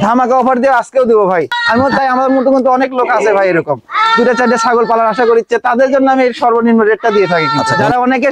ধামাকা অফার দিয়ে আজকেও দিব ভাই। আমি তাই আমার মতো কিন্তু অনেক লোক আছে ভাই এরকম 2-4টা ছাগল পালার আশা করছে, তাদের জন্য আমি এই সর্বনিম্ন রেটটা দিয়ে থাকি। যারা অনেকে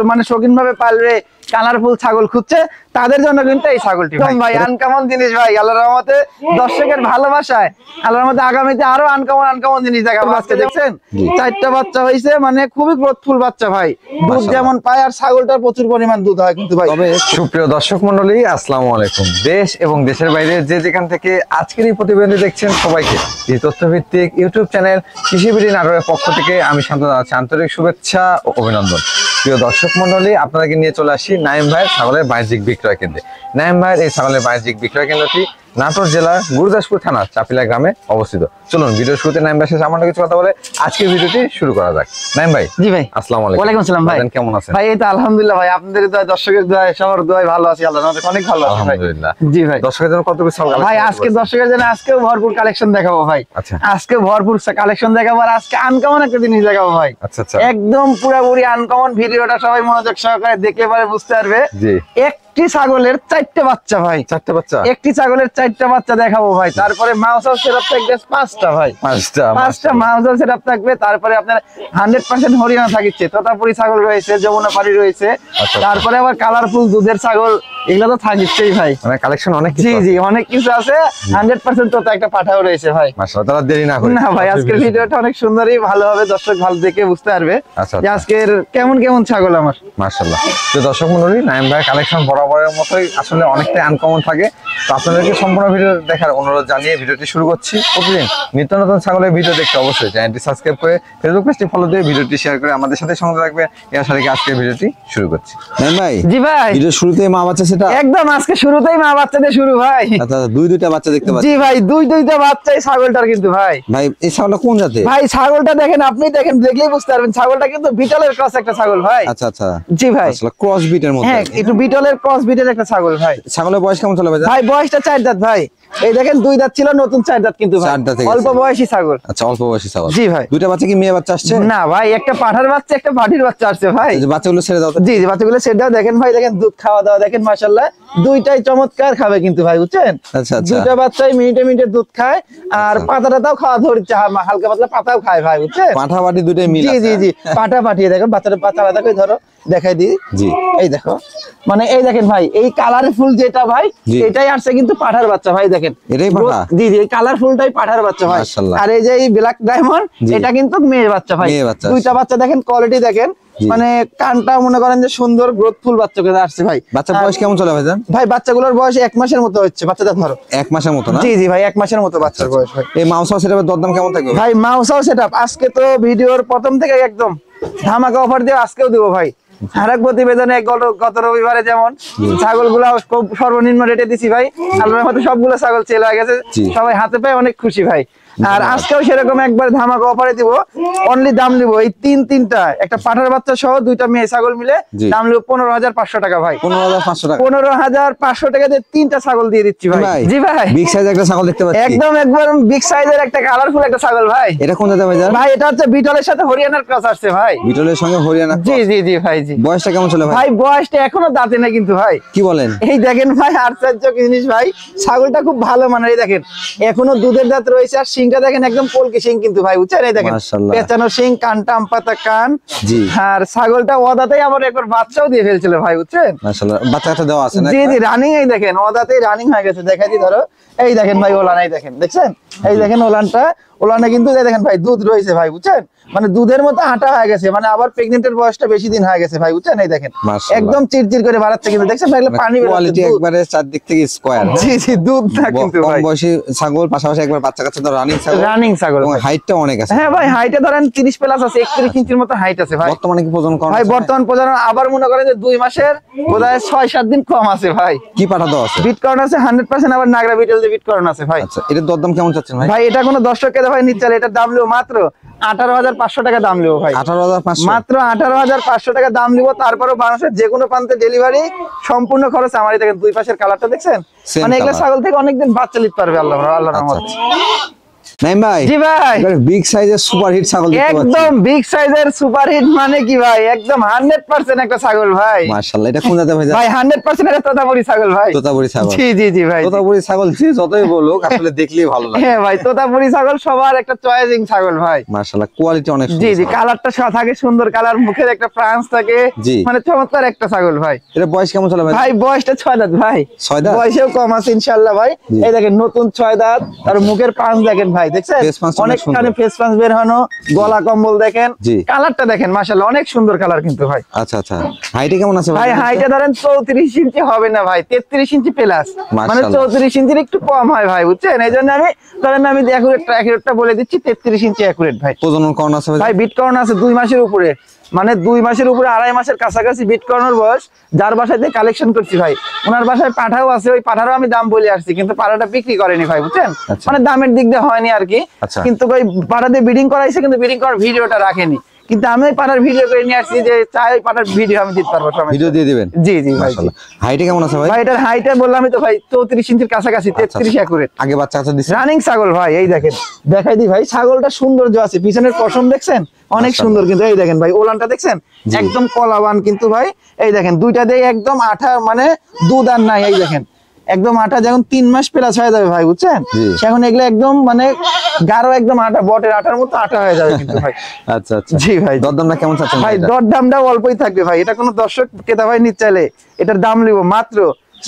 মানে শৌখিন ভাবে পালবে, কালারফুল ছাগল খুঁজছে, তাদের জন্য কিন্তু এই ছাগলটি ভাই আনকমন জিনিস ভাই। আল্লাহর রহমতে দর্শকের ভালোবাসায় আল্লাহর রহমতে আগামীতে আরো আনকমন জিনিস দেখাবো। আজকে দেখছেন 4টা বাচ্চা হয়েছে, মানে খুবই গ্রোথফুল বাচ্চা ভাই। দুধ যেমন পায় আর ছাগলটার প্রচুর পরিমাণ দুধ হয় কিন্তু ভাই। তবে সুপ্রিয় দর্শক মন্ডলী, আসসালামু আলাইকুম। দেশ এবং দেশের বাইরে যে যেখান থেকে আজকের এই প্রতিবেদন দেখছেন সবাইকে এই তথ্যভিত্তিক ইউটিউব চ্যানেল কৃষি বিডি নাটোরের পক্ষ থেকে আমি শান্ত জানাচ্ছি আন্তরিক শুভেচ্ছা ও অভিনন্দন। প্রিয় দর্শক মন্ডলী, আপনাদেরকে নিয়ে চলে আসি নাইম ভাইয়ের ছাগলের বাণিজ্যিক বিক্রয় কেন্দ্রে। নাইম ভাইয়ের এই ছাগলের বাণিজ্যিক বিক্রয় কেন্দ্রটি নাটোর জেলার গুরুদাসপুর থানার চাপিলা গ্রামে অবস্থিত। চলুন ভিডিও শুরুতে নাইম ভাইয়ের সাথে সামান্য কিছু কথা বলে আজকের ভিডিওটি শুরু করা যাক। নাইম ভাই। জি ভাই। আসসালামু আলাইকুম। ওয়ালাইকুম আসসালাম ভাই। কেমন আছেন ভাই? এই তো আলহামদুলিল্লাহ ভাই, আপনাদের দোয়া, দর্শকের দোয়া, সবার দোয়ায় ভালো আছি, আল্লাহর রহমতে অনেক ভালো আছি ভাই। আলহামদুলিল্লাহ। জি ভাই। দর্শকের জন্য কত কিছু ভাই আজকে দর্শকের জন্য আজকেও ভরপুর কালেকশন দেখাবো ভাই। আচ্ছা। আজকে ভরপুর কালেকশন দেখাবো আর আজকে আনকমন একটা জিনিস দেখাবো ভাই। আচ্ছা আচ্ছা। একদম পুরোপুরি আনকমন। ভিডিওটা সবাই মনোযোগ সহকারে দেখলে পরে বুঝতে পারবে। জি। একটি ছাগলের 4টা বাচ্চা ভাই। 4টা বাচ্চা? একটি ছাগলের 4টা বাচ্চা দেখাবো ভাই। তারপরে মাউসাল সেটআপ থাকবে 5টা ভাই। 5টা মাউসাল সেটআপ থাকবে। তারপরে আপনার 100% হরিয়ানা থাকছে, তোতাপুরি ছাগল রয়েছে, যমুনাপাড়ি রয়েছে। তারপরে আবার কালারফুল দুধের ছাগল, এগুলো তো থাকছেই ভাই। মানে কালেকশন অনেক জি জি অনেক কিছু আছে। 100% তোতা একটা পাঠাও রয়েছে ভাই। মাশাআল্লাহ। তাহলে দেরি না করে না ভাই, আজকের ভিডিওটা অনেক সুন্দরই ভালো হবে, দর্শক ভালো দেখে বুঝতে পারবে যে আজকের কেমন কেমন ছাগল আমার। মাশাআল্লাহ। তো দর্শক মণ্ডলী, নাইম ভাই কালেকশন বরাবরের মতোই আসলে অনেকটাই আনকমন থাকে। তো আপনাদেরকে সম্পূর্ণ ভিডিও দেখার অনুরোধ জানিয়ে ভিডিওটি শুরু করছি। প্রতিদিন নিত্য নতুন ছাগলের ভিডিও দেখতে অবশ্যই চ্যানেলটি সাবস্ক্রাইব করে ফেসবুক পেজটি ফলো দিয়ে ভিডিওটি শেয়ার করে আমাদের সাথে সঙ্গে রাখবেন। এর সাথে আজকের ভিডিওটি শুরু করছি। নাইম ভাই। জি ভাই। ভিডিও শুরুতেই মা বাচ্চা সেটা একদম আজকে শুরুতেই মা বাচ্চাদের শুরু ভাই। আচ্ছা, দুইটা বাচ্চা দেখতে পাচ্ছি। জি ভাই, দুইটা বাচ্চাই ছাগলটার কিন্তু ভাই। ভাই এই ছাগলটা কোন জাতের? ভাই ছাগলটা দেখেন, আপনি দেখেন, দেখলেই বুঝতে পারবেন ছাগলটা কিন্তু বিটলের ক্রস একটা ছাগল ভাই। আচ্ছা আচ্ছা। জি ভাই। আসলে ক্রস বিটের মতো। হ্যাঁ, একটু বিটলের ক্রস বিটের একটা ছাগল ভাই। ছাগলের বয়স কেমন চলে ভাই? ভাই বয়সটা 4 দাঁত ভাই। এই দেখেন 2 দাঁত ছিল, নতুন 4 দাঁত কিন্তু ভাই। অল্প বয়সী ছাগল। আচ্ছা, অল্প বয়সী ছাগল। জি ভাই। দুইটা বাচ্চা কি মেয়ে বাচ্চা আসছে? না ভাই, একটা পাঠার বাচ্চা, একটা পাঠির বাচ্চা আসছে ভাই। বাচ্চাগুলো ছেড়ে দাও। জি জি, বাচ্চাগুলো ছেড়ে দাও। দেখেন ভাই, দেখেন দুধ খাওয়া দাওয়া দেখেন মাশাআল্লাহ, দুইটাই চমৎকার খাবে কিন্তু ভাই, বুঝছেন? আচ্ছা আচ্ছা। দুইটা বাচ্চাই মিনিটে দুধ খায় আর পাতাটাও খাওয়া ধরছে, হালকা পাতলা পাতাও খায় ভাই, বুঝছেন? পাঠা পাটি দুইটাই মিল আছে। জি জি জি, পাঠা পাঠিয়ে দেখেন, বাচ্চাটা পাতা আলাদা করে ধরো, দেখাই দিই। জি, এই দেখো, মানে এই দেখেন ভাই, এই কালারফুল যেটা ভাই, এটাই আসছে কিন্তু পাঠার বাচ্চা ভাই। দেখেন এটাই পাঠা? জি জি, কালারফুলটাই পাঠার বাচ্চা ভাই। আর এই যে এই ব্ল্যাক ডায়মন্ড, এটা কিন্তু মেয়ের বাচ্চা ভাই। দুইটা বাচ্চা দেখেন, কোয়ালিটি দেখেন, মানে কানটা মনে করেন যে সুন্দর গ্রোথফুল বাচ্চা করে আসছে ভাই। বাচ্চার বয়স কেমন চলে ভাই? ভাই বাচ্চাগুলোর বয়স 1 মাসের মতো হচ্ছে। বাচ্চাটা ধরো 1 মাসের মতো না? জি জি ভাই, 1 মাসের মতো বাচ্চার বয়স ভাই। এই মাউসাও সেটআপের দরদাম কেমন থাকবে ভাই? মাউসাও সেটআপ আজকে তো ভিডিওর প্রথম থেকে একদম ধামাকা অফার দিয়ে আজকেও দিব ভাই। আরেক প্রতিবেদনে গত রবিবারে যেমন ছাগলগুলা খুব সর্বনিম্ন রেটে দিছি ভাই। আল্লাহর মতে সবগুলো ছাগল সেল হয়ে গেছে, সবাই হাতে পেয়ে অনেক খুশি ভাই। আর আজকেও সেরকম একবার ধামাকা অফারে দিব। অনলি দাম দিব এই তিনটা, একটা পাঠার বাচ্চা সহ দুইটা মেয়ে ছাগল মিলে দাম নিব 15,500 টাকা ভাই। 15,500 টাকা? 15,500 টাকা দিয়ে 3টা ছাগল দিয়ে দিচ্ছি ভাই। জি ভাই। বিগ সাইজের একটা ছাগল দেখতে পাচ্ছি। একদম বিগ সাইজের একটা কালারফুল একটা ছাগল ভাই। এটা কোন জাতের ভাই? ভাই এটা হচ্ছে বিটলের সাথে হরিয়ানার ক্রস আসছে ভাই। বিটলের সঙ্গে হরিয়ানা? জি জি জি ভাই। জি। বয়সটা কেমন চলে ভাই? ভাই বয়সটা এখনো দাঁতে না কিন্তু ভাই। কি বলেন? এই দেখেন ভাই, আশ্চর্য জিনিস ভাই, ছাগলটা খুব ভালো মানের। এই দেখেন এখনো দুধের দাঁত রয়েছে আর শিংটা দেখেন একদম কলকি শিং কিন্তু ভাই, বুঝছেন? এই দেখেন পেঁচানো শিং, কানটা আমপাতা কান। জি। আর ছাগলটা ওদাতেই আবার একবার বাচ্চাও দিয়ে ফেলছিল ভাই, বুঝছেন? মাশাআল্লাহ, বাচ্চাটা দেওয়া আছে না? জি জি, রানিং। এই দেখেন ওদাতেই রানিং হয়ে গেছে, দেখাই দি ধরো। এই দেখেন ভাই ওলান, এই দেখেন, দেখছেন? এই দেখেন ওলানে কিন্তু দেখেন ভাই দুধ রয়েছে ভাই, বুঝছেন? মানে দুধের মতো আটা হয়ে গেছে, মানে আবার প্রেগনেন্টের বয়সটা বেশি দিন হয়ে গেছে ভাই, বুঝছেন? এই দেখেন একদম চিরচির করে বাড়াচ্ছে কিন্তু, দেখছেন ভাই? পানি কোয়ালিটি একবারে চারদিক থেকে স্কয়ার। জি জি, দুধ না কিন্তু ভাই। কম বয়সী ছাগল, পাশাপাশি একবার বাচ্চা কাচ্চা তো রানিং ছাগল। হাইটটা অনেক আছে। হ্যাঁ ভাই, হাইটে ধরেন 30 প্লাস আছে, 31 ইঞ্চির মতো হাইট আছে ভাই। বর্তমানে কি প্রজনন করেন ভাই? বর্তমান প্রজনন আবার মনে করেন যে 2 মাসের বোধহয় 6-7 দিন কম আছে ভাই। কি পাঠা দাও আছে? বিটকর্ন আছে 100%, আবার নাগরা বিটল দিয়ে বিটকর্ন আছে ভাই। আচ্ছা, এটার দরদাম কেমন চাচ্ছেন ভাই? ভাই এটা কোনো দর্শককে ভাই নিচ্ছে, এটার দাম লিও মাত্র 18,500 টাকা দাম লিও ভাই। 18,500? মাত্র 18,500 টাকা দাম লিব। তারপরও বাংলাদেশের যে কোনো প্রান্তে ডেলিভারি সম্পূর্ণ খরচ আমারই। দেখেন দুই পাশের কালারটা দেখছেন, মানে এগুলো ছাগল থেকে অনেকদিন বাচ্চা নিতে পারবে আল্লাহর রহমতে। নাইম ভাই, জি ভাই, বিগ সাইজের সুপার হিট ছাগল দেখতে পাচ্ছি। একদম বিগ সাইজের সুপার হিট মানে কি ভাই, একদম 100% একটা ছাগল ভাই। মাশাআল্লাহ, এটা কোন জাতের ভাই? ভাই 100% এটা তোতাপুরি ছাগল ভাই। তোতাপুরি ছাগল। জি জি জি ভাই। তোতাপুরি ছাগল যে যতই বলুক আসলে দেখলেই ভালো লাগে। হ্যাঁ ভাই, তোতাপুরি ছাগল সবার একটা চয়েসিং ছাগল ভাই। মাশাআল্লাহ, কোয়ালিটি অনেক জি সুন্দর। জি, কালারটা থাকে সুন্দর কালার, মুখের একটা ফ্রান্স থাকে, জি। মানে চমৎকার একটা ছাগল ভাই। এটা বয়স কেমন চলে ভাই? ভাই বয়সটা 6 দাঁত ভাই। 6 দাঁত? বয়সেও কম আছে ইনশাআল্লাহ ভাই। জি। এই দেখেন নতুন 6 দাঁত, আর মুখের পাঁচ দেখেন ভাই, দেখছেন Face punch অনেক অনেকখানি সুন্দর। ফেস পাঁচ বের হনো, গলা কম্বল দেখেন, জি। কালারটা দেখেন মাশাআল্লাহ অনেক সুন্দর কালার কিন্তু ভাই। আচ্ছা আচ্ছা, হাইটে কেমন আছে ভাই হাইটে ধরেন 34 ইঞ্চি হবে না ভাই, 33 ইঞ্চি প্লাস, মানে মাশাআল্লাহ। 34 ইঞ্চির একটু কম হয় ভাই, বুঝছেন? এই জন্য আমি একুরেটটা বলে দিচ্ছি, 33 ইঞ্চি একুরেট ভাই। প্রজনন করণ আছে ভাই বিট করানো আছে 2 মাসের উপরে, মানে 2 মাসের উপরে, 2.5 মাসের কাছাকাছি বিট করানোর বয়স। যার বাসায় থেকে কালেকশন করছি ভাই, ওনার বাসায় পাঠাও আছে, ওই পাঠারও আমি দাম বলে আসছি, কিন্তু পাঠাটা বিক্রি করেনি ভাই, বুঝছেন? আচ্ছা। মানে দামের দিক দিয়ে হয়নি আর কি। আচ্ছা। কিন্তু ওই পাঠাতে ব্রিডিং করাইছে, কিন্তু ব্রিডিং করার ভিডিওটা রাখেনি, কিন্তু আমি ওই পাঠার ভিডিও করে নিয়ে আসছি, যে চাই ওই পাঠার ভিডিও আমি দিতে পারবো সমস্যা ভিডিও নেই। দিয়ে দিবেন? জি জি ভাই। মাশাআল্লাহ, হাইটে কেমন আছে ভাই? ভাই এটার হাইটে বললামই তো ভাই, 34 ইঞ্চির কাছাকাছি, 33 একুরেট। আগে বাচ্চা আছে দিছে? রানিং ছাগল ভাই, এই দেখেন, দেখাই দি ভাই, ছাগলটা সৌন্দর্য আছে, পিছনের পশম দেখছেন অনেক সুন্দর, কিন্তু এই দেখেন ভাই ওলানটা দেখছেন একদম কলাবান কিন্তু ভাই। এই দেখেন দুইটা দিয়ে একদম আঠা, মানে দুধ আর নাই, এই দেখেন একদম আঠা, যখন 3 মাস প্লাস হয়ে যাবে ভাই, বুঝছেন? জি। এখন এগুলো একদম মানে গাঢ় একদম আঠা, বটের আঠার মতো আঠা হয়ে যাবে কিন্তু ভাই। আচ্ছা আচ্ছা, জি ভাই। দরদামটা কেমন চাচ্ছেন ভাই এটা? দর দামটা অল্পই থাকবে ভাই, এটা কোনো দর্শক ক্রেতা ভাই নিতে চাইলে এটার দাম লিব মাত্র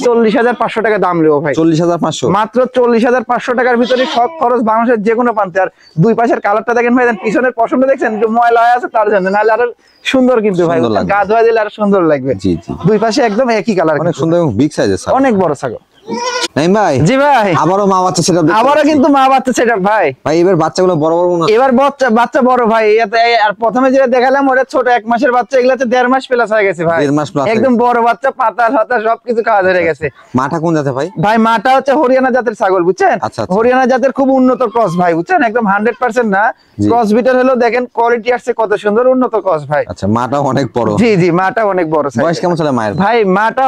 40,500 টাকা দাম লিব ভাই। 40,500? মাত্র 40,500 টাকার ভিতরে সব খরচ বাংলাদেশের যে কোনো প্রান্তে। আর দুই পাশের কালারটা দেখেন ভাই, পিছনের পশমটা দেখছেন একটু ময়লা হয়ে আছে, তার জন্য, নাহলে আরো সুন্দর কিন্তু ভাই, সুন্দর লাগবে। গা ধোয়া দিলে আরো সুন্দর লাগবে। জি জি, দুই পাশে একদম একই কালার, অনেক সুন্দর এবং বিগ সাইজের ছাগল। অনেক বড় ছাগল। নাইম ভাই, জি ভাই, আবারও মা বাচ্চা সেটা আবারও কিন্তু মা বাচ্চা সেটা ভাই। ভাই এবার বাচ্চাগুলো বড় বড় মনে হচ্ছে। এবার বাচ্চা বড় ভাই, আর প্রথমে যেটা দেখালাম ওটা ছোট 1 মাসের বাচ্চা, এগুলো হচ্ছে 1.5 মাস প্লাস হয়ে গেছে ভাই, 1.5 মাস plus একদম বড় বাচ্চা, পাতা হাতা সবকিছু খাওয়া ধরে গেছে। মাটা কোন জাতে ভাই? ভাই মাটা হচ্ছে হরিয়ানা জাতের ছাগল, বুঝছেন? আচ্ছা, আচ্ছা। হরিয়ানা জাতের খুব উন্নত ক্রস ভাই, বুঝছেন? একদম 100% না, জি। ক্রস বিটার হলো, দেখেন কোয়ালিটি আসছে কত সুন্দর, উন্নত ক্রস ভাই। আচ্ছা, মাটা অনেক বড়। জি জি, মাটা অনেক বড় size। বয়স কেমন চলে মায়ের? ভাই মাটা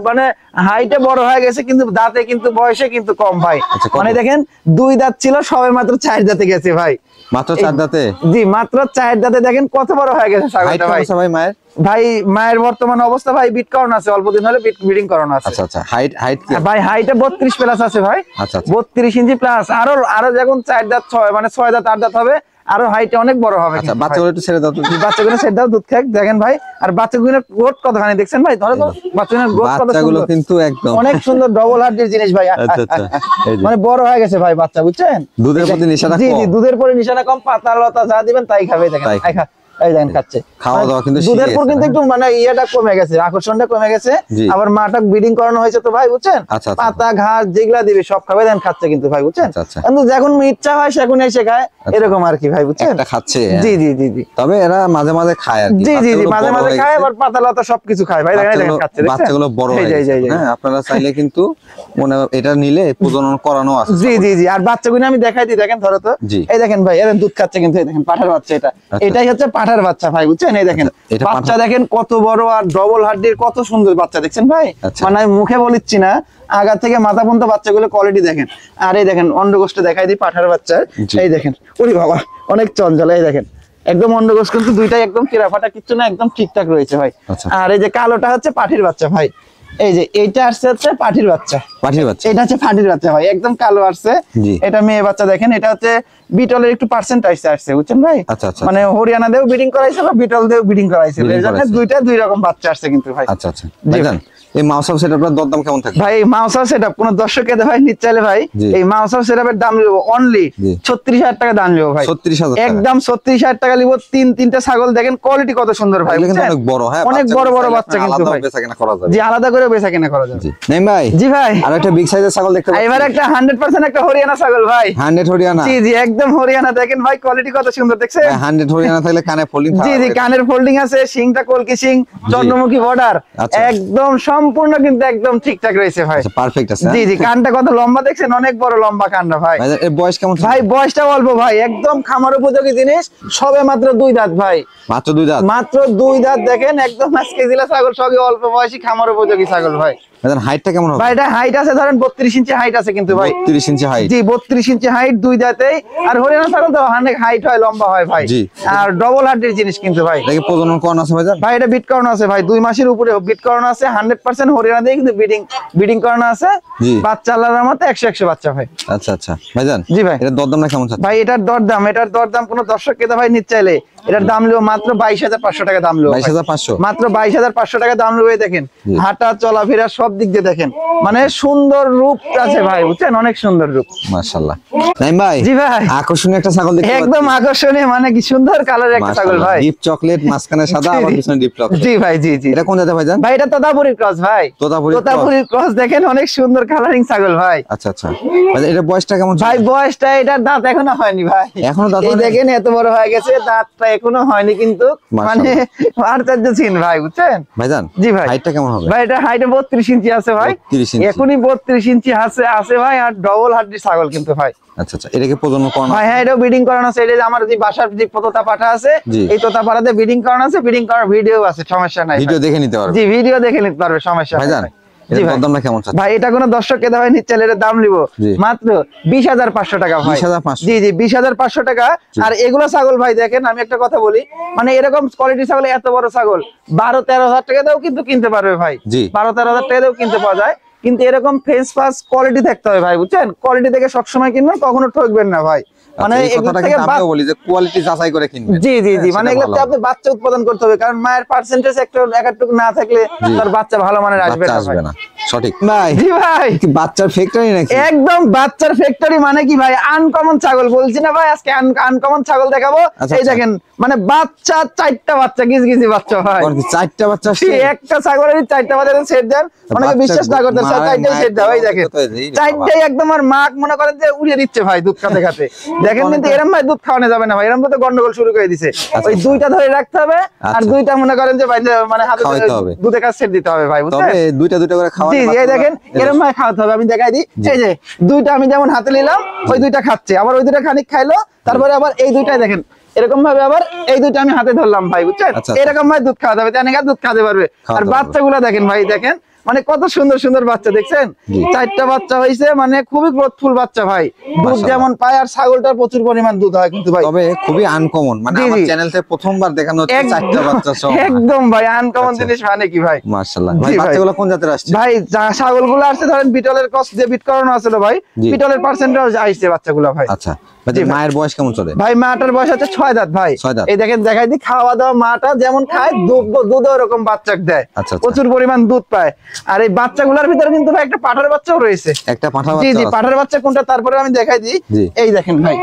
মানে হাইটে বড় হয়ে গেছে, কিন্তু দাঁতে কিন্তু বয়সে কিন্তু কম ভাই। আচ্ছা, কত? মানে দেখেন 2 দাঁত ছিল, সবে মাত্র 4 দাঁতে গেছে ভাই। মাত্র 4 দাঁতে? জি, মাত্র 4 দাঁতে, দেখেন কত বড় হয়ে গেছে হাইট ছাগলটা কেমন ভাই। আছে ভাই মায়ের? ভাই মায়ের বর্তমান অবস্থা ভাই বিট করানো আছে, অল্প দিন হলে ব্রিডিং করানো আছে। আচ্ছা আচ্ছা, হাইট কি? ভাই হাইটে 32 প্লাস আছে ভাই। আচ্ছা আচ্ছা, 32 ইঞ্চি প্লাস, আরো যখন 4 দাঁত 6 মানে 6 দাঁত 8 দাঁত হবে, আরো হাইটে অনেক বড় হবে আচ্ছা, কিন্তু ভাই। বাচ্চাগুলো একটু ছেড়ে দাও তো। বাচ্চাগুলো সেট দাও, দুধ খাক, দেখেন ভাই। আর বাচ্চাগুলোর গোট কতখানি দেখছেন ভাই, ধরো তো বাচ্চাগুলোর গোট কত বাচ্চাগুলো সুন্দর, কিন্তু একদম অনেক সুন্দর ডবল হার্টের জিনিস ভাই। আচ্ছা আচ্ছা, এই যে মানে বড় হয়ে গেছে ভাই বাচ্চা, বুঝছেন? দুধের প্রতি নেশাটা জি কম। জি, দুধের পরে নিশানা কম, পাতা লতা যা দিবেন তাই খাবে, দেখেন তাই তাই এই দেখেন খাচ্ছে। খাওয়া দাওয়া কিন্তু দুধের শিখে পর গেছে, কিন্তু একটু মানে ইয়েটা কমে গেছে, আকর্ষণটা কমে গেছে। জি। আবার মাটা ব্রিডিং করানো হয়েছে তো ভাই, বুঝছেন? আচ্ছা, আচ্ছা। পাতা ঘাস যেগুলা দিবে সব খাবে, দেন খাচ্ছে কিন্তু ভাই, বুঝছেন? আচ্ছা, আচ্ছা। কিন্তু যখন ইচ্ছা হয় সেখন এসে খায়, এরকম আর কি ভাই, বুঝছেন? একটা খাচ্ছে। জি জি জি জি তবে এরা মাঝে মাঝে খায় আর কি। জি জি জি, বাচ্চাগুলো মাঝে বড় মাঝে হয়ে খায়, গেছে। আবার পাতা লতা সবকিছু খায় ভাই, দেখেন দেখেন খাচ্ছে, দেখছেন? বাচ্চাগুলো বড় এই হয়ে যে, এই যে, গেছে। এই যে। হ্যাঁ, আপনারা চাইলে কিন্তু মনে এটা নিলে প্রজনন করানো আছে। জি জি জি, আর বাচ্চাগুলো আমি দেখাই দিই, দেখেন ধরো তো। জি। এই দেখেন ভাই, এরা দুধ খাচ্ছে কিন্তু, এই দেখেন পাঠার বাচ্চা, এটা আচ্ছা। এটাই হচ্ছে পাঠার বাচ্চা ভাই, বুঝছেন? এই দেখেন আচ্ছা, এটা বাচ্চা পাঠা- দেখেন কত বড়, আর ডবল হাড্ডির কত সুন্দর বাচ্চা, দেখছেন ভাই? আচ্ছা। মানে আমি মুখে বলিচ্ছি না, আগা থেকে মাথা পর্যন্ত বাচ্চাগুলো কোয়ালিটি দেখেন। আর এই দেখেন অন্ডকোষটা দেখাই দিই পাঠার বাচ্চার, জি। এই দেখেন, ওরে বাবা অনেক চঞ্চল, এই দেখেন একদম অন্ডকোষ কিন্তু দুইটাই একদম চিরাফাটা, কিচ্ছু না, একদম ঠিকঠাক রয়েছে ভাই। আচ্ছা। আর এই যে কালোটা হচ্ছে পাঠির বাচ্চা ভাই, এই যে এইটা আসছে হচ্ছে পাঠির বাচ্চা, পাঠির বাচ্চা? এটা হচ্ছে ফাটির বাচ্চা ভাই, একদম কালো আসছে। জি। এটা মেয়ে বাচ্চা, দেখেন এটা হচ্ছে বিটলের একটু পার্সেন্টাইজ আসছে, বুঝছেন ভাই? আচ্ছা, আচ্ছা, মানে হরিয়ানা দেও ব্রিডিং করাইছে বা বিটল দেও ব্রিডিং করাইছে, Breeding এর জন্য করাইছে। দুইটা দুই রকম বাচ্চা আসছে কিন্তু ভাই। আচ্ছা আচ্ছা, ভাইজান এই মাউসাম সেটআপটার দরদাম কেমন থাকে? ভাই মাউসার সেটআপ কোন দর্শক এতে ভাই নিতে চাইলে ভাই, জি। এই মাউসার সেটআপের দাম লিব অনলি জি। 36,000 টাকা দাম লিব ভাই, 36,000 টাকা? একদম 36,000 টাকা লিব। তিনটা ছাগল দেখেন কোয়ালিটি কত সুন্দর ভাই, এগুলো কিন্তু বুঝছেন? অনেক বড়। হ্যাঁ, অনেক বড় বড় চাইলে বাচ্চা আপনারা কিন্তু আলাদাও ভাই, বেচাকেনা করা যাবে। জি আলাদা করে বেচা কিনা করা যাবে। জি। নাইম ভাই, জি ভাই, আর একটা বিগ সাইজের ছাগল দেখতে পাচ্ছি। এবার একটা 100% একটা হরিয়ানা ছাগল ভাই। 100 হরিয়ানা? জি জি, একদম হরিয়ানা, দেখেন ভাই কোয়ালিটি কত সুন্দর, দেখছেন? 100 হরিয়ানা থাকলে কানে ফোল্ডিং জি জি, কানের ফোল্ডিং আছে, শিংটা কলকি শিং, চন্দ্রমুখী বর্ডার, আচ্ছা। একদম সম্পূর্ণ কিন্তু একদম ঠিকঠাক রয়েছে ভাই। পারফেক্ট আছে। জি জি, কানটা কত লম্বা দেখছেন, অনেক বড় লম্বা কানটা ভাই। ভাইজান এর বয়স কেমন? ভাই বয়সটা অল্প ভাই, একদম খামার উপযোগী জিনিস, সবে মাত্র 2 দাঁত ভাই, মাত্র 2 দাঁত? মাত্র 2 দাঁত, দেখেন একদম আজকে জেলা ছাগল, সবই অল্প বয়সী খামার উপযোগী ছাগল ভাই। ভাইজান হাইটটা কেমন হবে? ভাই এটা হাইট আছে ধরেন 32 ইঞ্চি হাইট আছে কিন্তু ভাই। 32 ইঞ্চি হাইট। জি 32 ইঞ্চি হাইট, দুই দাঁতেই। আর হরিয়ানা ছাগল তো অনেক হাইট হয়, লম্বা হয় ভাই। জি। আর ডবল হার্টের জিনিস কিন্তু ভাই। এটা কি প্রজনন করানো আছে ভাইজান? ভাই এটা বিট করানো আছে ভাই, 2 মাসের উপরে বিট করানো আছে। 100% হরিয়ানা দিয়ে কিন্তু ব্রিডিং করানো আছে। জি। বাচ্চা আল্লাহর রহমতে 100 বাচ্চা ভাই। আচ্ছা আচ্ছা ভাইজান। জি ভাই। এটা দরদামটা কেমন চাচ্ছেন? ভাই এটার দরদাম কোন দর্শক ক্রেতা ভাই নিতে চাইলে এটার দাম লিও মাত্র 22,500 টাকা দাম লিও। 22,500 মাত্র 22,500 টাকা দাম লিও। দেখেন জি। হাঁটা চলাফেরা সব দিক দিয়ে দেখেন, মানে সুন্দর রূপ আছে ভাই, বুঝছেন, অনেক সুন্দর রূপ। মাশাআল্লাহ। নাইম ভাই। জি ভাই। আকর্ষণীয় একটা ছাগল দেখতে পাচ্ছি। একদম আকর্ষণীয়, মানে কি সুন্দর কালারের একটা ছাগল ভাই। ডিপ চকলেট, মাঝখানে সাদা, জি, আবার জি। পিছনে ডিপ চকলেট। জি ভাই, জি জি। এটা কোন জাতের ভাইজান? ভাই এটা তোতাপুরীর ক্রস ভাই। তোতাপুরীর ক্রস দেখেন, অনেক সুন্দর কালারিং ছাগল ভাই। আচ্ছা আচ্ছা ভাইজান, এটা বয়সটা কেমন? ভাই বয়সটা, এটার দাঁত এখনো হয়নি ভাই। এখনো দাঁত এই হয়নি? দেখেন এত বড় হয়ে গেছে, দাঁতটা এখনো হয়নি কিন্তু, মানে আশ্চর্য চিন ভাই, বুঝছেন ভাইজান। জি ভাই। হাইটটা কেমন হবে? ভাই এটা হাইটে 32 ইঞ্চি আছে ভাই। 32 ইঞ্চি। এখনই 32 ইঞ্চি আছে ভাই। আর ডবল হাড্ডি ছাগল কিন্তু ভাই। আচ্ছা আচ্ছা, এটা কি প্রজনন করানো? ভাই হ্যাঁ, এটাও ব্রিডিং করানো আছে। এটা যে আমার যে বাসার যে তোতা পাঠা আছে, জি। এই তোতা পাঠাতে ব্রিডিং করানো আছে। ব্রিডিং করার ভিডিও আছে, সমস্যা নাই। ভিডিও দেখে নিতে পারবে। জি ভিডিও দেখে নিতে পারবে, সমস্যা নাই ভাইজান, ভাই। এটা জি ভাই। দরদামটা কেমন চাচ্ছেন? ভাই এটা কোনো দর্শক ক্রেতা ভাই নিচ্ছে, এর দাম নিব জি। মাত্র 20,500 টাকা ভাই। 20,500 জি জি 20,500 টাকা। আর এগুলো ছাগল ভাই দেখেন, আমি একটা কথা বলি, মানে এরকম কোয়ালিটি ছাগল, এত বড় ছাগল 12-13 হাজার টাকা দাও কিন্তু কিনতে পারবে ভাই। জি। 12-13 হাজার টাকা দাও কিনতে পাওয়া যায়, কিন্তু এরকম ফেস ফাস কোয়ালিটি থাকতে হবে ভাই, বুঝছেন। কোয়ালিটি দেখে সবসময় কিনবেন, কখনো ঠকবেন না ভাই। মানে আচ্ছা, এই এগুলো কথাটা থেকে কিন্তু আমিও বলি যে কোয়ালিটি যাচাই করে কিনবেন। জি জি জি, হ্যাঁ, মানে সেটা এগুলোতে ভালো আপনি বাচ্চা উৎপাদন করতে হবে, কারণ মায়ের পার্সেন্টেজ একটু না থাকলে জি। তার বাচ্চা ভালো মানের আসবে বাচ্চা না ভাই। আসবে না, সঠিক ভাই। জি ভাই। কি বাচ্চার ফ্যাক্টরি নাকি? একদম বাচ্চার ফ্যাক্টরি, মানে কি ভাই, আনকমন ছাগল বলছি না ভাই, আজকে আনকমন ছাগল দেখাবো। আচ্ছা, এই আচ্ছা। দেখেন, মানে বাচ্চা 4টা বাচ্চা, গিজগিজি বাচ্চা ভাই। কোন কি 4টা বাচ্চা আসছে? এই একটা ছাগলের 4টা বাচ্চা সেট দেন, অনেকে বাচ্চা বিশ্বাস না করতে চায়, 4টাই সেট দাও। এই দেখেন তো এই রে 4টাই একদম, আর মাক মনে করেন যে উড়িয়ে দিচ্ছে ভাই দুধ খাতে খাতে। দেখেন কিন্তু এরম ভাই দুধ খাওয়ানো যাবে না ভাই, এরম তো গন্ডগোল শুরু করে দিছে। ওই 2টা ধরে রাখতে হবে, আর আচ্ছা। 2টা মনে করেন যে ভাই যে মানে হাতে খাওয়াইতে হবে। দুধের কাছে সেট দিতে হবে ভাই, বুঝছেন। তবে দুইটা করে খাওয়ানো। জি জি, এই দেখেন এরকম ভাবে খাওয়াতে হবে। আমি দেখাই দিই, এই যে 2টা আমি যেমন হাতে নিলাম, ওই 2টা খাচ্ছে, আবার ওই 2টা খানিক খাইলো, তারপরে আবার এই 2টাই দেখেন এরকম ভাবে, আবার এই 2টা আমি হাতে ধরলাম ভাই, বুঝছেন। আচ্ছা, এরকম ভাবে দুধ খাওয়াতে হবে, তেনাকে দুধ খাওয়াতে পারবে। আর খাওয়াতে পারবে। বাচ্চাগুলো দেখেন ভাই, দেখেন মানে কত সুন্দর সুন্দর বাচ্চা, দেখছেন। জি। 4টা বাচ্চা হয়েছে, মানে খুবই গ্রোথফুল বাচ্চা ভাই। দুধ মাশাআল্লাহ। যেমন পায়, আর ছাগলটার প্রচুর পরিমাণ দুধ হয় কিন্তু ভাই। তবে খুবই আনকমন, মানে জি, আমার জি। চ্যানেল থেকে প্রথমবার দেখানো হচ্ছে 4টা বাচ্চা সহ। একদম ভাই আনকমন আচ্ছা। জিনিস, মানে কি ভাই। মাশাআল্লাহ। জি ভাই ভাই। বাচ্চাগুলো কোন জাতের আসছে? ভাই ছাগলগুলো আসছে ধরেন বিটলের কস যে বিট করানো আছিল ভাই, জি। বিটলের পার্সেন্টেজ আসছে বাচ্চাগুলো ভাই। আচ্ছা ভাই, জি ভাই। মায়ের বয়স কেমন চলে? ভাই মাটার বয়স হচ্ছে 6 দাঁত ভাই। 6 দাঁত। এই দেখেন দেখাই দি, খাওয়া দাওয়া মাটা যেমন খায়, দুধ ওরকম বাচ্চা দেয়। আচ্ছা, আচ্ছা। প্রচুর পরিমাণ দুধ পায়। আর এই বাচ্চাগুলোর ভিতরে কিন্তু ভাই একটা পাঠার বাচ্চাও রয়েছে। একটা পাঠা জি বাচ্চা জি, আছে। পাঠার বাচ্চা কোনটা তারপরে আমি দেখাই দিই। জি। এই দেখেন ভাই,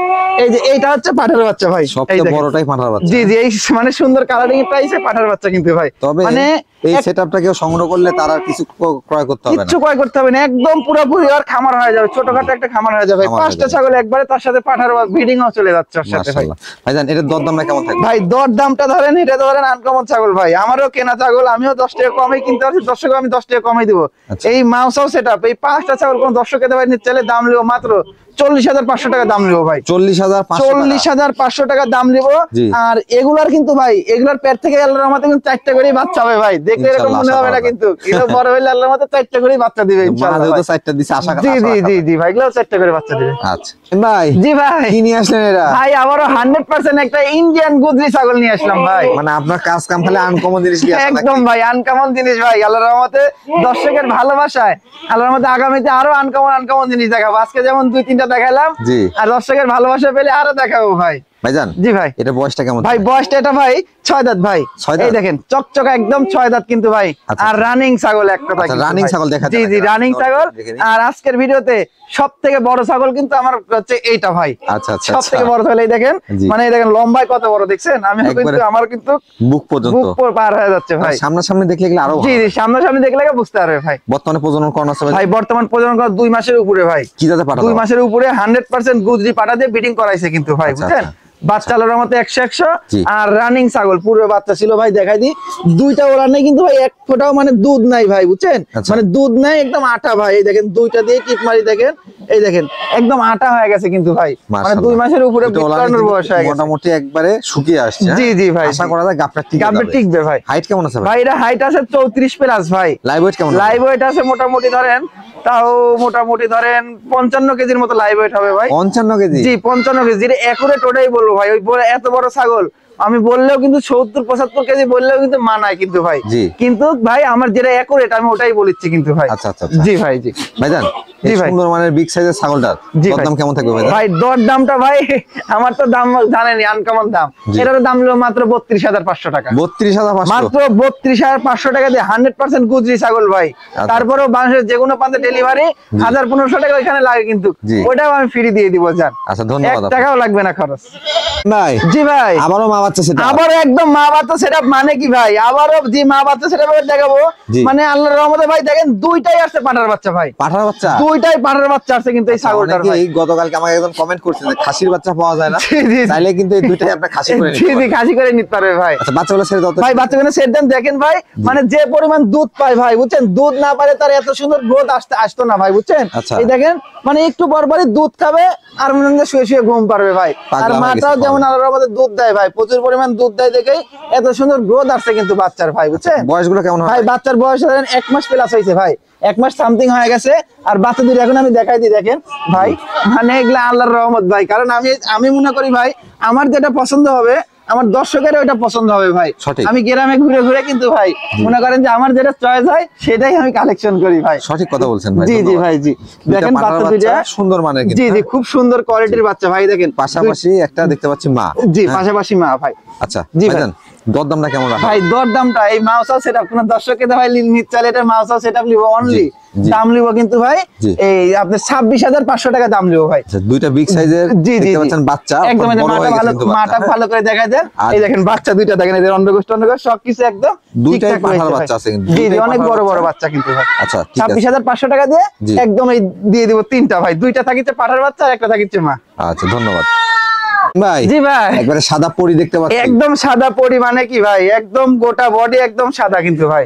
এই যে এইটা হচ্ছে পাঠার বাচ্চা ভাই। এই সবচেয়ে দেখেন। বড়টাই পাঠার বাচ্চা। জি জি, এই মানে সুন্দর কালারিং প্রাইসে পাঠার বাচ্চা কিন্তু ভাই। তবে মানে এই সেটআপটা কেউ সংগ্রহ করলে তার আর কিছু ক্রয় করতে হবে না। কিচ্ছু ক্রয় করতে হবে না, একদম পুরোপুরি আর খামার হয়ে যাবে, ছোটখাটো একটা খামার হয়ে যাবে। খামার হয়ে 5টা যাবে। ছাগল একবারে, তার সাথে পাঠার ব্রিডিংও চলে যাচ্ছে ওর সাথে ভাই। মাশাআল্লাহ। ভাইজান, এটার দরদামটা কেমন থাকবে? ভাই দর দামটা ধরেন, এটা ধরেন আনকমন ছাগল ভাই, আমারও কেনা ছাগল, আমিও 10 টাকা কমই কিনতে পারছি, দর্শক আমি 10 টাকা কমই দিব। আচ্ছা। এই মাউসাও সেটআপ, এই 5টা ছাগল কোন দর্শক খেতে ভাই নিতে চাইলে দাম লিও মাত্র 40,500 টাকা দাম লিও ভাই। 40,500 40,500 টাকা দাম নিব। জি। আর এগুলার কিন্তু ভাই, এগুলার পেট থেকে আল্লাহর রহমতে কিন্তু 4টা করেই বাচ্চা হবে ভাই, দেখলে এরকম ইনশাআল্লাহ, মনে হবে না আশা কিন্তু, এগুলো বড় হইলে আল্লাহর রহমতে 4টা করেই বাচ্চা দিবে মা ইনশাআল্লাহ যেহেতু ভাই। 4টা দিছে, আশা জি জি রাখা জি যাবে। জি ভাই, এগুলো 4টা করে বাচ্চা দিবে। আচ্ছা ভাই, জি ভাই। কি নিয়ে আসলেন এরা? ভাই আবারও 100% একটা ইন্ডিয়ান গুজরি ছাগল নিয়ে আসলাম ভাই। মানে আপনার কাজ কাম খালি আনকমন জিনিস নিয়ে আসেন নাকি? একদম ভাই আনকমন জিনিস ভাই, আল্লাহর রহমতে দর্শকের ভালোবাসায় আল্লাহর রহমতে আগামীতে আরো আনকমন জিনিস দেখাবো। আজকে যেমন 2-3টা দেখালাম, জি। আর দর্শকের ভালোবাসা পেলে আরো দেখাবো ভাই। ভাইজান, জি ভাই। এটা বয়সটা কেমন? ভাই বয়সটা এটা ভাই 6 দাঁত ভাই। 6 দাঁত? এই দেখেন চকচকা একদম 6 দাঁত কিন্তু ভাই। আচ্ছা, আর রানিং ছাগল এক কথা আচ্ছা, কিন্তু রানিং ভাই। ছাগল দেখা জি যায় জি, নাকি? রানিং ছাগল। দেখে নিই। আর আজকের ভিডিওতে সবথেকে বড় ছাগল কিন্তু আমার হচ্ছে এইটা ভাই। আচ্ছা আচ্ছা সবথেকে বড় ছাগল এই দেখেন, জি। মানে এই দেখেন লম্বায় কত বড় দেখছেন, আমি একবারে কিন্তু আমার কিন্তু বুক পর্যন্ত। বুক পার হয়ে যাচ্ছে ভাই। সামনাসামনি দেখলে এগুলো আরো জি ভালো। জি, সামনাসামনি দেখলে বুঝতে পারবে ভাই। বর্তমানে প্রজনন করানো আছে ভাই বর্তমান প্রজনন করা 2 মাসের উপরে ভাই। কি জাতে পাঠা? 2 মাসের উপরে 100% গুজরি পাঠা দিয়ে ব্রিডিং করাইছে কিন্তু ভাই, আচ্ছা, বুঝছেন। আচ্ছা। বাচ্চা আল্লাহর রহমতে 100 জি। আর রানিং ছাগল পুরো বাচ্চা ছিল ভাই, দেখাই দিই। দুইটা ওরা নেই কিন্তু ভাই, এক ফোঁটাও মানে দুধ নাই ভাই, বুঝছেন? আচ্ছা। মানে দুধ নাই, একদম আটা ভাই। এই দেখেন দুইটা দিয়ে টিপ মারি দেখেন, এই দেখেন একদম আটা হয়ে গেছে কিন্তু ভাই, মানে মাশাআল্লাহ। 2 মাসের উপরে এটা ওলানে বিটকানোর কিন্তু বয়স হয়ে গেছে। মোটামুটি একবারে শুকিয়ে আসছে, হ্যাঁ? জি জি ভাই, আশা করা যায় গাবটা ঠিক গাবে টিকবে ভাই। হাইট কেমন আছে ভাই? ভাই এটা হাইট আছে 34 প্লাস ভাই। লাইভ ওয়েট কেমন আছে? লাইভ ওয়েট আছে মোটামুটি ধরেন, তাও মোটামুটি ধরেন 55 কেজির মতো লাইভ ওয়েট হবে ভাই। 55 কেজি? জি 55 কেজি, যেটা একুরেট ওটাই বলবো ভাই। ওই এত বড় ছাগল আমি বললেও কিন্তু 70-75 কেজি বললেও কিন্তু মানায় কিন্তু ভাই। জি। কিন্তু ভাই আমার যেটা একুরেট আমি ওটাই বলেছি কিন্তু ভাই। আচ্ছা আচ্ছা আচ্ছা। জি ভাই, জি ভাইজান, জি এই ভাই। সুন্দর মানের বিগ সাইজের ছাগলটার জি ভাই। দাম কেমন থাকবে ভাইজান? ভাই দর দামটা ভাই আমার তো দাম জানেনি, আনকমন দাম। জি। এটার দাম হলো মাত্র 32,500 টাকা। 32,500? মাত্র 32,500 টাকা দিয়ে 100% গুজরি ছাগল ভাই। তারপরেও বাংলাদেশের যে কোনো প্রান্তে ডেলিভারি 1,000-1,500 টাকা ওইখানে লাগে কিন্তু, জি। ওটাও আমি ফ্রি দিয়ে দিব জান। আচ্ছা, ধন্যবাদ 1 টাকাও লাগবে না খরচ। ভাই জি ভাই, আবারও মা বাচ্চা সেটা? আবার একদম মা বাচ্চা সেটআপ মানে কি ভাই, আবারও জি মা বাচ্চা সেটআপ দেখাবো। জি। মানে আল্লাহর রহমতে ভাই দেখেন দুইটাই আসছে পাঠার বাচ্চা ভাই, পাঠার বাচ্চা? দুইটাই পাঠার বাচ্চা আসছে কিন্তু এই ছাগলটার ভাই। অনেকেই গতকালকে আমাকে একজন কমেন্ট করছে যে খাসির বাচ্চা পাওয়া যায় না, জি, জি, জি। তাইলে কিন্তু এই দুইটাই আপনি খাসি করে জি নিতে জি পারেন। খাসি করে নিতে পারবে ভাই। আচ্ছা, বাচ্চাগুলো ছেড়ে দাও তো। ভাই বাচ্চাগুলো সেট দেন দেখেন ভাই, মানে যে পরিমাণ দুধ পায় ভাই, বুঝছেন? দুধ না পারে তার এত সুন্দর গ্রোথ আসতো না ভাই, বুঝছেন? আচ্ছা। এই দেখেন মানে একটু পরপরই দুধ খাবে আর মনে হয় শুয়ে শুয়ে ঘুম পারবে ভাই। আর পাগলা হয়ে মাটাও গেছে যেমন আল্লাহর রহমতে দুধ দেয় ভাই, প্রচুর পরিমাণ দুধ দেয় দেখেই এত সুন্দর গ্রোথ আসছে কিন্তু বাচ্চার ভাই, বুঝছেন? বয়সগুলো কেমন হয়? ভাই বাচ্চার বয়স ধরেন 1 মাস প্লাস হয়েছে ভাই, 1 মাস সামথিং হয়ে গেছে। আর বাচ্চা দুটো এখন আমি দেখাই দিই দেখেন ভাই, মানে এগুলা আল্লাহর রহমত ভাই। কারণ আমি মনে করি ভাই আমার যেটা পছন্দ হবে আমার দর্শকের ওইটা পছন্দ হবে ভাই। সঠিক। আমি গ্রামে ঘুরে ঘুরে কিন্তু ভাই মনে করেন যে আমার যেটা চয়েস হয় সেটাই আমি কালেকশন করি ভাই। সঠিক কথা বলছেন ভাই, জি জি ধন্যবাদ। ভাই, জি দুইটা দেখেন পাঠার বাচ্চা বাচ্চা দুইটা সুন্দর মানের কিন্তু, জি জি হ্যাঁ? খুব সুন্দর কোয়ালিটির বাচ্চা ভাই দেখেন। পাশাপাশি একটা দেখতে পাচ্ছি মা। জি হ্যাঁ? পাশাপাশি মা ভাই। আচ্ছা জি ভাই। ভাইজান, দরদামটা কেমন রাখা? ভাই দর দামটা এই মাউসা সেটআপ কোন দর্শককে ভাই নিচ্ছালে এটা মাউসা সেটআপ লিবো অনলি, জি। দাম লিবো কিন্তু ভাই জি। এই আপনি 26,500 টাকা দাম লিবো ভাই। আচ্ছা, দুইটা বিগ সাইজের জি জি দেখতে জি। পাচ্ছেন বাচ্চা, একদম এই যে বড় মাটা হয়ে গেছে ভালো, কিন্তু বাচ্চা, মাটা হ্যাঁ? ভালো করে দেখাই দেন। আর- এই দেখেন বাচ্চা দুইটা দেখেন, এদের অন্ডগোষ্ঠ সবকিছু একদম দুইটাই ঠিকঠাক পাঠার রয়েছে ভাই। বাচ্চা আছে কিন্তু, জি জি দুইটাই অনেক পাঠার বড় বড় বাচ্চা। বাচ্চা কিন্তু ভাই। আচ্ছা, ঠিক আছে। 26,500 টাকা দিয়ে জি। একদম এই দিয়ে দিব তিনটা ভাই, দুইটা থাকিছে পাঠার বাচ্চা আর একটা থাকিছে মা। আচ্ছা, ধন্যবাদ ভাই। জি ভাই, একবারে সাদা পরি দেখতে পাচ্ছি, একদম সাদা পরি মানে কি ভাই, একদম গোটা বডি একদম সাদা কিন্তু ভাই।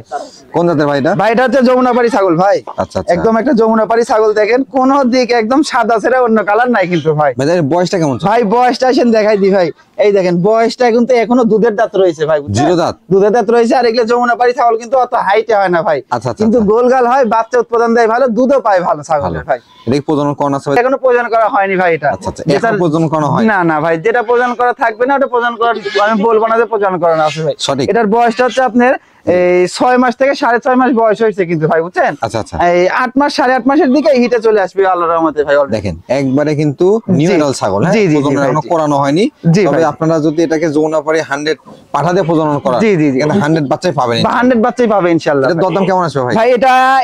কোন জাতের ভাই এটা? ভাই এটা হচ্ছে যমুনাপাড়ি ছাগল ভাই। আচ্ছা আচ্ছা। একদম একটা যমুনাপাড়ি ছাগল দেখেন, কোন দিক একদম সাদা ছেড়ে অন্য কালার নাই কিন্তু ভাই। ভাইজান, এর বয়সটা কেমন? ভাই বয়সটা আসেন দেখাই দি ভাই, এই দেখেন বয়সটা কিন্তু এখনো দুধের দাঁত রয়েছে ভাই, বুঝছেন? জিরো দাঁত? দুধের দাঁত রয়েছে। আর এগুলো যমুনাপাড়ি ছাগল কিন্তু অত হাইটে হয় না ভাই, আচ্ছা, আচ্ছা, কিন্তু আচ্ছা। গোলগাল হয়, বাচ্চা উৎপাদন দেয় ভালো, দুধও পায় ভালো ভালো। ছাগলের ভাই। এটা কি প্রজনন করানো আছে ভাই? এখনো প্রজনন করা হয়নি ভাই এটা। আচ্ছা, আচ্ছা, যেটা- এখনো প্রজনন করানো হয়? না না ভাই, যেটা প্রজনন করা থাকবে না ওটা প্রজনন করা আমি বলবো না যে প্রজনন করানো আছে ভাই। সঠিক। এটার বয়সটা হচ্ছে আপনার এই 6 মাস থেকে 6.5 মাস বয়স হয়েছে কিন্তু ভাই, বুঝছেন? আচ্ছা আচ্ছা। এই 8 মাস 8.5 মাসের দিকে হিটে চলে আসবে আল্লাহর রহমতে ভাই already। দেখেন একবারে কিন্তু নিউ জি। এডাল ছাগল, হ্যাঁ? জি, জি, জি, প্রজনন ভাই, এখনো জি। করানো হয়নি। জি, তবে ভাই। আপনারা যদি এটাকে যৌনাপাড়ি 100 পাঠা দিয়ে প্রজনন করান, জি, জি, জি। এখানে 100 বাচ্চাই পাবেন। 100 বাচ্চাই পাবে ইনশাআল্লাহ। এটার দরদাম কেমন আসবে ভাই? ভাই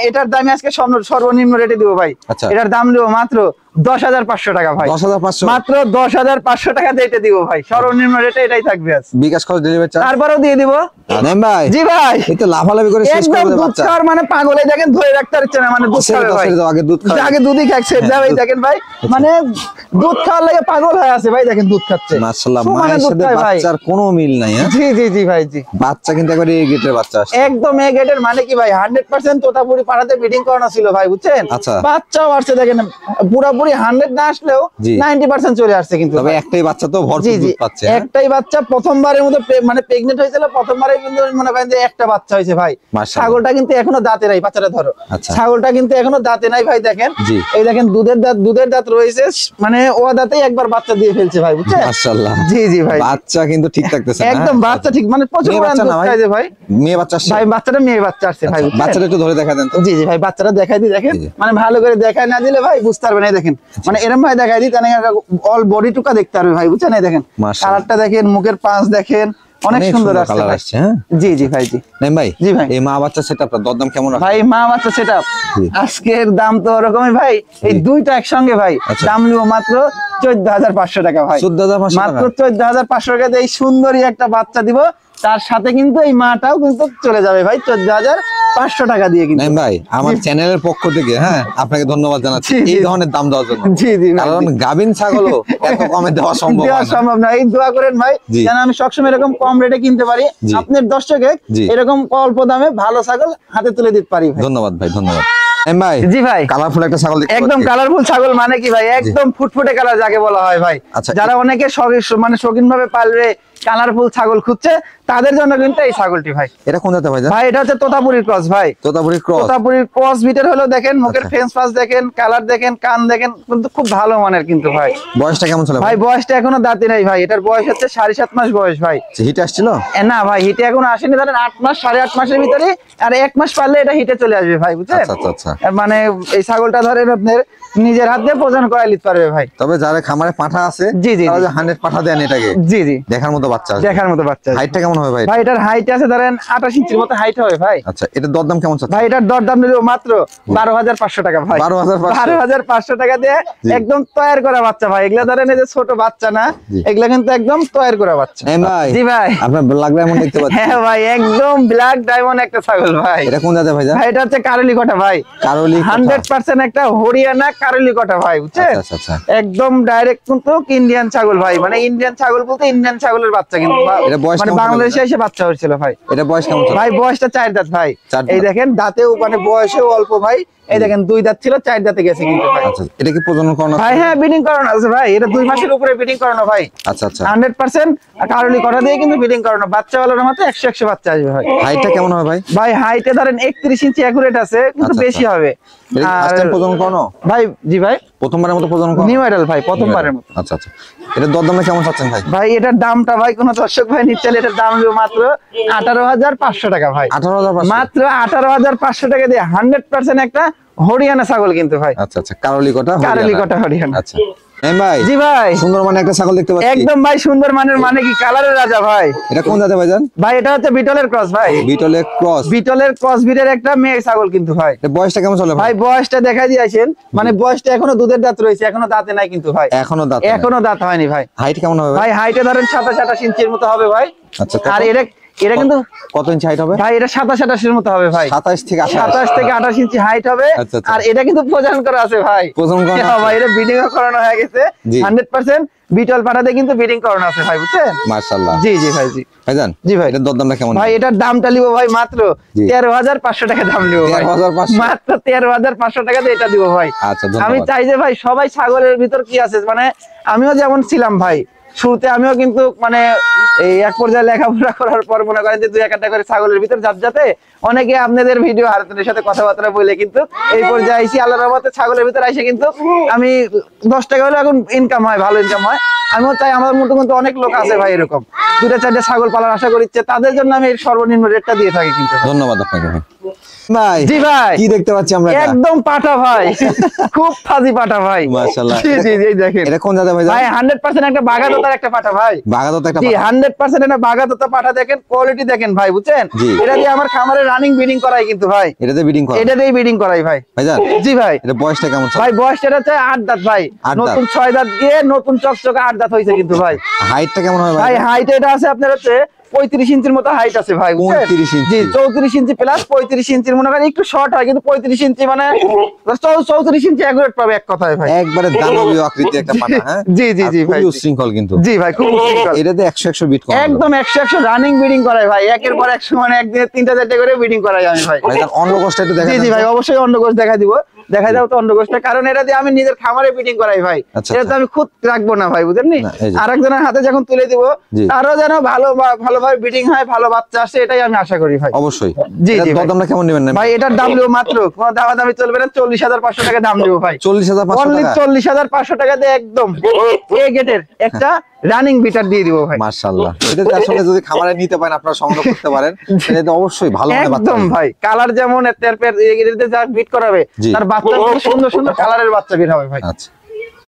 এটার দাম আজকে সর্বনিম্ন রেটে দিব ভাই। আচ্ছা। এটার দাম দিব মাত্র 10,500 টাকা ভাই। 10,500? মাত্র 10,500 টাকা দিয়ে এটা দিব ভাই, সর্বনিম্ন রেটে এটাই থাকবে আজ। বিকাশ খরচ, ডেলিভারি চার্জ? তারপরেও দিয়ে দিব। নেন ভাই। জি ভাই, এই তো লাফালাফি করে শেষ একদম করে দেবে দুধ বাচ্চা। খাওয়ার মানে পাগল, এই দেখেন ধরে রাখতে পারছে না, মানে দুধ ছেড়ে খাবে দাও, ভাই। ছেড়ে দাও, আগে দুধ খাওয়াই। আগে দুধই খাক সেট দেয় ভাই, দুধ। দেখেন ভাই মানে দুধ খাওয়ার লাগে পাগল হয়ে আছে ভাই, দেখেন দুধ খাচ্ছে। মাশাআল্লাহ, সমানে মায়ের দুধ সাথে খায় ভাই। বাচ্চার কোনো মিল নাই, হ্যাঁ? জি জি জি ভাই, জি বাচ্চা কিন্তু একবারে এই গেটের বাচ্চা আসছে। একদম এ গেটের মানে কি ভাই 100% তোতাপুরি পাড়াতে ব্রিডিং করানো ছিল ভাই, বুঝছেন? আচ্ছা। বাচ্চাও আসছে দেখেন, পুরোপুরি 100 না আসলেও জি। 90% চলে আসছে কিন্তু তবে ভাই। একটাই বাচ্চা তো জি ভরপুর জি দুধ পাচ্ছে, হ্যাঁ? একটাই বাচ্চা প্রথমবারের মধ্যে মানে প্রেগনেন্ট হয়েছিল, প্রথমবারে কিন্তু মনে করেন যে একটা বাচ্চা হয়েছে ভাই। মাশাআল্লাহ। ছাগলটা কিন্তু এখনো দাঁতে নাই, বাচ্চাটা ধরো। আচ্ছা। ছাগলটা কিন্তু এখনো দাঁতে নাই ভাই, দেখেন জি। এই দেখেন দুধের দাঁত রয়েছে, মানে ও দাঁতেই একবার বাচ্চা দিয়ে ফেলছে ভাই, বুঝছেন? মাশাআল্লাহ। জি জি ভাই, বাচ্চা কিন্তু ঠিক থাকতেছে না, একদম হ্যাঁ? বাচ্চা ঠিক, মানে প্রচুর মেয়ে পরিমাণ বাচ্চা দুধ না ভাই? খায় যে ভাই। মেয়ে বাচ্চা আসছে? ভাই বাচ্চাটা মেয়ে বাচ্চা আসছে ভাই, আচ্ছা, বুঝছেন? বাচ্চাটা একটু ধরে দেখা দেন তো। জি জি ভাই, বাচ্চাটা দেখাই দিই দেখেন, জি, জি। মানে ভালো করে দেখাই না দিলে ভাই বুঝতে পারবেন। এই দেখেন মানে এরকম ভাই দেখাই দিই, তাহলে অল বডি টুকা দেখতে পারবে ভাই, বুঝছেন? এই দেখেন মাশাআল্লাহ। কালারটা দেখেন, মুখের পাঁচ দেখেন, অনেক সুন্দর আসছে কালার ভাই। আসছে, হ্যাঁ? জি জি ভাই, জি নেন ভাই। জি ভাই। এই মা বাচ্চা সেটআপটা দরদাম কেমন রাখা? ভাই মা বাচ্চা সেটআপ জি। আজকের দাম তো ওরকমই ভাই, এই জি। দুইটা একসঙ্গে ভাই আচ্ছা। দাম নিব মাত্র 14,500 টাকা ভাই। 14,500 মাত্র 14,500 টাকা দিয়ে এই সুন্দরী একটা বাচ্চা দিব, তার সাথে কিন্তু এই মাটাও কিন্তু চলে যাবে ভাই 14,500 টাকা দিয়ে কিন্তু। নাইম ভাই, আমার চ্যানেলের পক্ষ থেকে আপনাকে ধন্যবাদ জানাচ্ছি জি, জি। এই ধরনের দাম দেওয়ার জন্য। জি জি ভাই, কারণ গাভিন ছাগলও এত কমে দেওয়া সম্ভব দেওয়া হয় না। সম্ভব না। এই দোয়া করেন ভাই জি। যেন আমি সবসময় এরকম কম রেটে কিনতে পারি, জি। আপনার দর্শকে জি। এরকম অল্প দামে ভালো ছাগল হাতে তুলে দিতে পারি ভাই। ধন্যবাদ ভাই, ধন্যবাদ। নাইম ভাই, জি ভাই, কালারফুল একটা ছাগল দেখতে একদম পাচ্ছি। কালারফুল ছাগল মানে কি ভাই, একদম ফুটফুটে কালার যাকে বলা হয় ভাই। আচ্ছা, যারা অনেকে মানে শৌখিন ভাবে পালবে, কালারফুল ছাগল খুঁজছে, তাদের জন্য কিন্তু এই ছাগলটি ভাই। এটা কোন জাতের ভাই? ভাই এটা হচ্ছে তোতাপুরির ক্রস ভাই। তোতাপুরির ক্রস। তোতাপুরির ক্রস বিটের হলো, দেখেন মুখের আচ্ছা। ফেন্স পাস দেখেন, কালার দেখেন, কান দেখেন, কিন্তু খুব ভালো মানের কিন্তু ভাই। বয়সটা কেমন ছিল ভাই বয়সটা এখনো দাঁতি নাই ভাই, এটার বয়স হচ্ছে 7.5 মাস বয়স ভাই। হিট আসছিল? না ভাই, হিটে এখনো আসেনি, ধরেন 8 মাস 8.5 মাসের ভিতরে, আর 1 মাস পারলে এটা হিটে চলে আসবে ভাই, বুঝছেন? আচ্ছা আচ্ছা আচ্ছা। মানে এই ছাগলটা ধরেন আপনার নিজের হাত দিয়ে প্রজনন করাই নিতে পারবে ভাই। তবে যারা খামারে পাঠা আছে, জি, জি, তারা জি। যে 100 পাঠা দেন এটাকে, জি জি, দেখার মতো বাচ্চা আছে। দেখার মতো বাচ্চা। হাইটটা কেমন হবে ভাই? ভাই এটার হাইট আছে ধরেন 28 ইঞ্চির মতো হাইট হবে ভাই। আচ্ছা, এটার দরদাম কেমন চাচ্ছে? ভাই এটার দরদাম নিল মাত্র 12,500 টাকা ভাই। 12,500 12,500 টাকা দিয়ে জি। একদম তৈরি করা বাচ্চা ভাই। এগুলা ধরেন এই যে ছোট বাচ্চা না, জি। এগুলা কিন্তু একদম তৈরি করা বাচ্চা। নাইম ভাই, জি ভাই, আপনার ব্ল্যাক ডায়মন্ড দেখতে পাচ্ছি। হ্যাঁ ভাই, একদম ব্ল্যাক ডায়মন্ড একটা ছাগল ভাই। এটা কোন জাতের ভাই? ভাই এটা হচ্ছে কারলি কটা ভাই, কারলি 100% একটা হরিয়ানা কারলি কটা ভাই, বুঝছেন? আচ্ছা আচ্ছা। একদম ডাইরেক্ট কিন্তু ইন্ডিয়ান ছাগল ভাই, মানে ইন্ডিয়ান ছাগল বলতে ইন্ডিয়ান ছাগলের বাচ্চা কিন্তু এটা বয়স মানে কেমন ছিল বাংলাদেশে এসে বাচ্চা হয়েছিল ভাই। এটা বয়স কেমন ছিল? ভাই বয়সটা 4 দাঁত ভাই। 4 দাঁত। এই দেখেন দাঁতেও মানে বয়সেও অল্প ভাই, এই দেখেন 2 দাঁত ছিল, 4 দাঁতে গেছে কিন্তু ভাই। আচ্ছা, এটা কি প্রজনন করানো? ভাই হ্যাঁ, ব্রিডিং করানো আছে ভাই, এটা 2 মাসের উপরে ব্রিডিং করানো ভাই। আচ্ছা আচ্ছা। 100% কারলি কটা দিয়ে কিন্তু ব্রিডিং করানো, বাচ্চা ওয়ালার মতো 100 বাচ্চা আসবে ভাই। হাইটটা কেমন হবে ভাই? ভাই হাইটে ধরেন 31 ইঞ্চি অ্যাকুরেট আছে, কিন্তু আচ্ছা, বেশি আচ্ছা। হবে। এটা কি ফার্স্ট টাইম প্রজনন করানো? ভাই জি ভাই, প্রথমবারের মতো প্রজনন করানো? নিউ আইডাল ভাই, প্রথমবারের মতো। আচ্ছা আচ্ছা। এটার দরদামটা কেমন চাচ্ছেন ভাই? ভাই এটার দামটা ভাই কোন দর্শক ভাই নিচ্ছে, এটার দাম হলো মাত্র 18,500 টাকা ভাই। 18,500? মাত্র 18,500 টাকা দিয়ে 100% একটা হরিয়ানা ছাগল কিন্তু ভাই। আচ্ছা আচ্ছা, কারলি কটা? কারলি কটা হরিয়ানা। আচ্ছা। নাইম ভাই, জি ভাই, সুন্দর মানে একটা ছাগল দেখতে পাচ্ছি। একদম ভাই সুন্দর মানের, মানে কি কালারের রাজা ভাই। এটা কোন জাতের ভাই জান? ভাই এটা হচ্ছে বিটলের ক্রস ভাই। বিটলের ক্রস। বিটলের ক্রস বিটের একটা মেয়ে ছাগল কিন্তু ভাই। এটা বয়সটা কেমন চলে ভাই বয়সটা দেখাই দিয়েছেন, মানে বয়সটা এখনো দুধের দাঁত রয়েছে, এখনো দাঁতে নাই কিন্তু ভাই, এখনো দাঁত? এখনো দাঁত হয়নি ভাই। হাইট কেমন হবে ভাই? ভাই হাইটে ধরেন 27-28 ইঞ্চির মতো হবে ভাই। আচ্ছা, কত? আর এটা কিন্তু কত ইঞ্চি হাইট হবে? ভাই এটা 27-28 এর মতো হবে ভাই। 27 থেকে 28? 27 থেকে 28 ইঞ্চি হাইট হবে। আচ্ছা, আচ্ছা। আর এটা কিন্তু প্রজনন করা আছে ভাই। প্রজনন করানো হ্যাঁ আছে? ভাই, এটা ব্রিডিং করানো হয়ে গেছে জি। 100%। বিটল পাঠাতে কিন্তু ব্রিডিং করানো আছে ভাই, বুঝছেন? মাশাআল্লাহ। জি জি ভাই, জি ভাই জান, জি ভাই। এটার দরদামটা কেমন? ভাই এটার দামটা লিবো ভাই মাত্র জি। 13,500 টাকা দাম লিবো ভাই। 13,500? মাত্র 13,500 টাকা দিয়ে এটা দিব ভাই। আচ্ছা, ধন্যবাদ। আমি চাই যে ভাই সবাই ছাগলের ভিতর কি আছে, মানে আমিও যেমন ছিলাম ভাই শুরুতে, আমিও কিন্তু মানে এই এক পর্যায়ে লেখাপড়া করার পর মনে করেন যে 2-1টা করে ছাগলের ভিতর যাতে অনেকে আপনাদের ভিডিও হারাতের সাথে কথাবার্তা বলে কিন্তু এই পর্যায়ে আইসি, আল্লাহর রহমতে ছাগলের ভিতর আইসে কিন্তু আমি 10 টাকা হলে এখন ইনকাম হয়, ভালো ইনকাম হয়। আমিও চাই আমার মতো কিন্তু অনেক লোক আছে ভাই এরকম 2-4টা ছাগল পালার আশা করছে, তাদের জন্য আমি এই সর্বনিম্ন রেটটা দিয়ে থাকি কিন্তু। ধন্যবাদ আপনাকে ভাই। ভাই জি ভাই, কি দেখতে পাচ্ছি আমরা? এটা একদম পাটা ভাই, খুব ফাজি পাটা ভাই। মাশাআল্লাহ। জি জি জি, দেখেন এটা কোন জাতের ভাই জান? ভাই 100% একটা বাগাদোতার একটা পাটা ভাই। বাগাদত একটা জি পাঠা। 100% একটা বাগাদোতা পাটা, দেখেন কোয়ালিটি দেখেন ভাই, বুঝছেন? জি। এটা দিয়ে আমার খামারে রানিং ব্রিডিং করাই কিন্তু ভাই, এটাতে ব্রিডিং করা? এটা দিয়েই ব্রিডিং করাই ভাই। ভাই জান, জি ভাই, এটা বয়সটা কেমন চলে? ভাই বয়সটা হচ্ছে 8 দাঁত ভাই, 8 দাঁত। নতুন 6 দাঁত গিয়ে নতুন চকচকে 8 দাঁত হয়েছে কিন্তু ভাই। হাইটটা কেমন হবে ভাই ভাই? হাইট এটা আছে আপনার হচ্ছে 35 ইঞ্চির মতো হাইট আছে ভাই, বুঝছেন? 35 ইঞ্চি? জি 34 ইঞ্চি প্লাস 35 ইঞ্চির, মনে করেন একটু শর্ট হয় কিন্তু 35 ইঞ্চি মানে 34 ইঞ্চি অ্যাকুরেট পাবে এক কথায় ভাই। একবারে দানবীয় আকৃতির একটা পাঠা, হ্যাঁ? জি জি জি আর ভাই, খুবই উচ্ছৃঙ্খল কিন্তু। জি ভাই খুব উচ্ছৃঙ্খল। এটাতে 100 বিট করা একদম 100 রানিং ব্রিডিং করাই ভাই, একের পর এক সময় একদিনে 3টা-4টা করে ব্রিডিং করাই আমি ভাই। ভাই তার অন্য কষ্ট একটু দেখা জি জি ভাই, অবশ্যই অন্ডকোষ দেখা দিব, দেখা যাও তো অন্ডকোষটা, কারণ এটা দিয়ে আমি নিজের খামারে ব্রিডিং করাই ভাই। আচ্ছা, এটা তো আমি খুদ রাখবো না ভাই, বুঝেননি? না, এই যে। আরেকজনের হাতে যখন তুলে দিব, জি। তারও যেন ভালোভাবে ব্রিডিং হয়, ভালো বাচ্চা আসে, এটাই আমি আশা করি ভাই। অবশ্যই। জি, এটার জি ভাই। দরদামটা কেমন নেবেন না? ভাই এটার দাম লিবো মাত্র, কোনো দামাদামি চলবে না, 40,500 টাকা দাম লিবো ভাই। 40,500 অনলি টাকা? 40,500 টাকা দিয়ে একদম এ গেটের একটা রানিং বিটার দিয়ে দিব ভাই। মাশাআল্লাহ। এটা যে আসলে যদি খামারে নিতে পারেন, আপনারা সংগ্রহ করতে পারেন, সেটা তো অবশ্যই ভালো মানে বাচ্চা একদম হবে। ভাই, কালার যেমন এর যা বিট করাবে, জি। তার বাচ্চা সুন্দর সুন্দর কালারের বাচ্চা বের হবে ভাই। আচ্ছা।